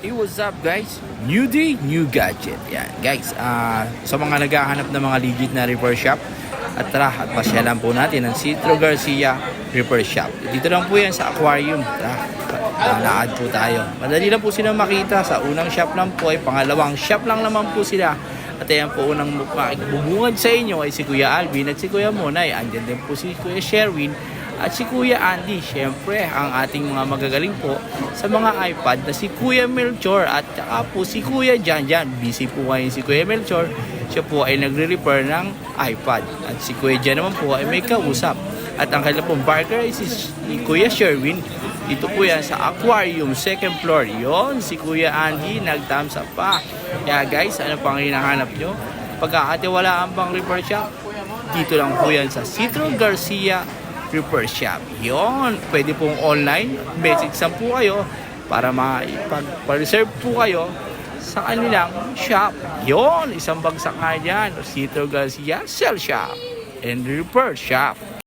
Hey, what's up guys? New day, new gadget. Yan guys, sa mga naghahanap ng mga legit na repair shop, at tara at pasyalan po natin ang Citro Garcia Repair Shop. Dito lang po yan sa aquarium. Tara, lakad po tayo. Madali lang po sila makita. Sa unang shop lang po ay pangalawang shop lang naman po sila. At ayan po unang makikibubungad sa inyo ay si Kuya Alvin at si Kuya Monay. Andyan din po si Kuya Sherwin at si Kuya Andy. Siyempre, ang ating mga magagaling po sa mga iPad na si Kuya Melchor at saka po si Kuya Janjan. Busy po ngayon si Kuya Melchor. Siya po ay nagre-repair ng iPad. At si Kuya Jan naman po ay may kausap. At ang kailan pong barker ay si Kuya Sherwin. Dito po yan sa aquarium, second floor. Yon, si Kuya Andy nag-thumbs up pa. Kaya guys, ano pang hinahanap nyo? Pagkakatiwalaan bang repair shop? Dito lang po yan sa Citro Garcia Repair Shop. Yon, pwede pong online. Message lang po kayo para ma-reserve po kayo sa kanilang shop. Yon, isang bagsak nga dyan. Citro Garcia Cell Shop and Repair Shop.